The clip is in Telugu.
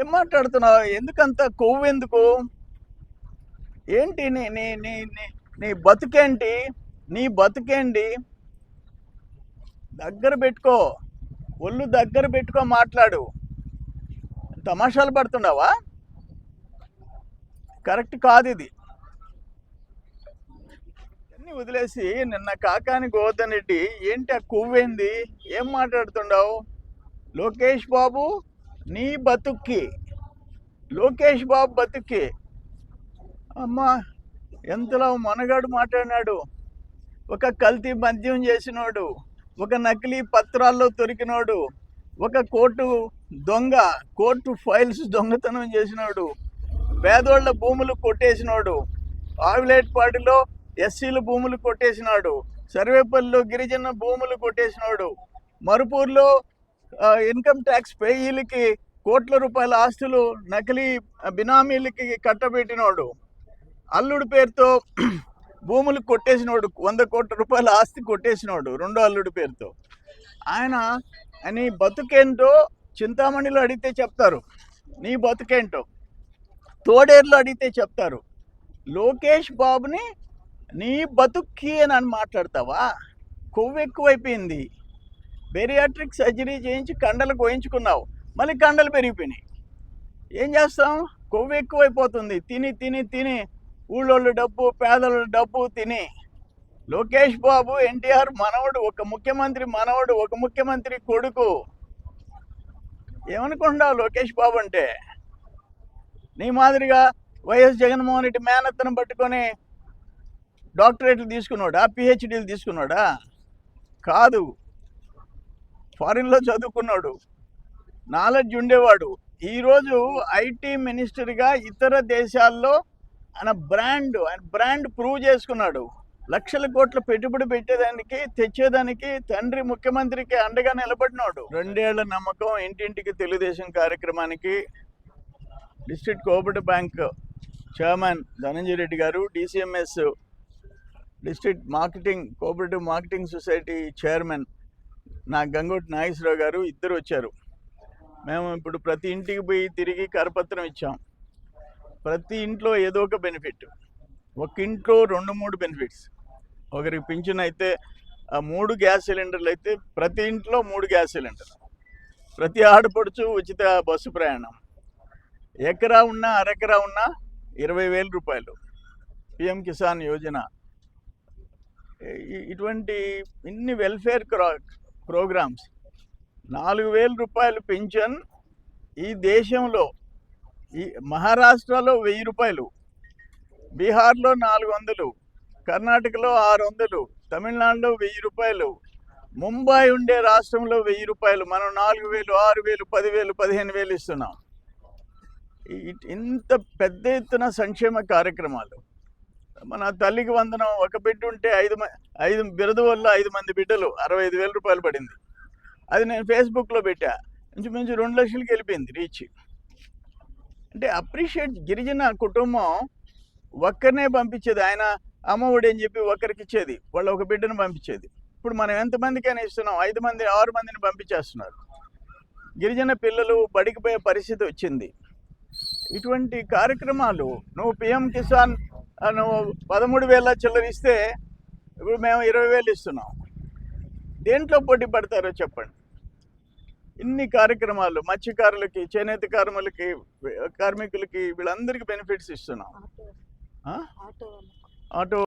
ఏం మాట్లాడుతున్నావు? ఎందుకంత కొవ్వెందుకు? ఏంటి నీ నీ నీ నీ నీ బతుకేంటి? నీ బతుకేంటి? దగ్గర పెట్టుకో, ఒళ్ళు దగ్గర పెట్టుకో, మాట్లాడు. తమాషాలు పడుతున్నావా? కరెక్ట్ కాదు ఇది. అన్నీ వదిలేసి నిన్న కాకాని గోవర్ధన్ రెడ్డి ఏంటి ఆ కొవ్వేంది? ఏం మాట్లాడుతుండవు? లోకేష్ బాబు నీ బతుక్కి, లోకేష్ బాబు బతుక్కి అమ్మా ఎంతలో మనగాడు మాట్లాడినాడు. ఒక కల్తీ మద్యం చేసినోడు, ఒక నకిలీ పత్రాల్లో దొరికినోడు, ఒక కోర్టు ఫైల్స్ దొంగతనం చేసినోడు, పేదోళ్ల భూములు కొట్టేసినోడు, ఆవిలేట్పాటిలో ఎస్సీల భూములు కొట్టేసినాడు, సర్వేపల్లిలో గిరిజన భూములు కొట్టేసినాడు, మరుపూర్లో ఇన్కమ్ ట్యాక్స్ పేయీలకి కోట్ల రూపాయల ఆస్తులు నకిలీ బినామీలకి కట్టబెట్టినోడు, అల్లుడి పేరుతో భూములు కొట్టేసినోడు, 100 కోట్ల రూపాయల ఆస్తి కొట్టేసినోడు రెండో అల్లుడి పేరుతో. ఆయన నీ బతుకేంటో చింతామణిలో అడిగితే చెప్తారు, నీ బతుకేంటో తోడేరులో అడిగితే చెప్తారు. లోకేష్ బాబుని నీ బతుక్కి అని మాట్లాడతావా? కొవ్వు ఎక్కువైపోయింది. బెరియాట్రిక్ సర్జరీ చేయించి కండలు కోయించుకున్నావు, మళ్ళీ కండలు పెరిగిపోయినాయి. ఏం చేస్తాం? కొవ్వు ఎక్కువైపోతుంది. తిని తిని తిని ఊళ్ళోళ్ళు డబ్బు, పేదల డబ్బు తిని. లోకేష్ బాబు ఎన్టీఆర్ మనవడు, ఒక ముఖ్యమంత్రి మనవడు, ఒక ముఖ్యమంత్రి కొడుకు. ఏమనుకుంటావు లోకేష్ బాబు అంటే? నీ మాదిరిగా వైఎస్ జగన్మోహన్ రెడ్డి మేనత్తను పట్టుకొని డాక్టరేట్లు తీసుకున్నాడా, పిహెచ్డీలు తీసుకున్నాడా? కాదు, ఫారిన్లో చదువుకున్నాడు, నాలెడ్జ్ ఉండేవాడు. ఈరోజు ఐటీ మినిస్టర్గా ఇతర దేశాల్లో ఆయన బ్రాండ్ ప్రూవ్ చేసుకున్నాడు. లక్షల కోట్ల పెట్టుబడి పెట్టేదానికి, తెచ్చేదానికి తండ్రి ముఖ్యమంత్రికి అండగా నిలబడినాడు. 2 ఏళ్ల నమ్మకం ఇంటింటికి తెలుగుదేశం కార్యక్రమానికి district cooperative bank chairman Dhananjaya Reddy గారు, DCMS district cooperative marketing society chairman నా గంగోటి నాగేశ్వరరావు గారు ఇద్దరు వచ్చారు. మేము ఇప్పుడు ప్రతి ఇంటికి పోయి తిరిగి కరపత్రం ఇచ్చాం. ప్రతి ఇంట్లో ఏదో ఒక బెనిఫిట్. ఒక ఇంట్లో 2-3 బెనిఫిట్స్. ఒకరికి పింఛన్ అయితే 3 గ్యాస్ సిలిండర్లు అయితే ప్రతి ఇంట్లో 3 గ్యాస్ సిలిండర్లు. ప్రతి ఆడపడుచు ఉచిత బస్సు ప్రయాణం. ఎకరా ఉన్నా అరెకరా ఉన్నా 20,000 రూపాయలు. పిఎం కిసాన్ యోజన. ఇటువంటి ఇన్ని వెల్ఫేర్ ప్రోగ్రామ్స్. 4,000 రూపాయలు పింఛన్ ఈ దేశంలో. ఈ మహారాష్ట్రలో 1,000 రూపాయలు, బీహార్లో 400, కర్ణాటకలో 600, తమిళనాడులో 1,000 రూపాయలు, ముంబై ఉండే రాష్ట్రంలో 1,000 రూపాయలు. మనం 4,000, 6,000, 10,000, 15,000 ఇస్తున్నాం. ఇంత పెద్ద ఎత్తున సంక్షేమ కార్యక్రమాలు. మన తల్లికి వందనం, ఒక బిడ్డ ఉంటే 5 బిరుదు వల్ల 5 మంది బిడ్డలు 65,000 రూపాయలు పడింది. అది నేను ఫేస్బుక్లో పెట్టా. ఇంచుమించు 2 లక్షలకి వెళ్ళిపోయింది రీచ్. అంటే అప్రిషియేట్. గిరిజన కుటుంబం ఒక్కరినే పంపించేది. ఆయన అమ్మఒడి అని చెప్పి ఒక్కరికి ఇచ్చేది, వాళ్ళు ఒక బిడ్డను పంపించేది. ఇప్పుడు మనం ఎంతమందికైనా ఇస్తున్నాం? 5 మంది 6 మందిని పంపించేస్తున్నారు. గిరిజన పిల్లలు బడికి పోయే పరిస్థితి వచ్చింది. ఇటువంటి కార్యక్రమాలు. నువ్వు పిఎం కిసాన్ నువ్వు 13,000 చిల్లర ఇస్తే ఇప్పుడు మేము 20,000 ఇస్తున్నాం. దేంట్లో పోటీ పడతారో చెప్పండి. ఇన్ని కార్యక్రమాలు మత్స్యకారులకి, చేనేత కార్మికులకి వీళ్ళందరికీ బెనిఫిట్స్ ఇస్తున్నాం. ఆటో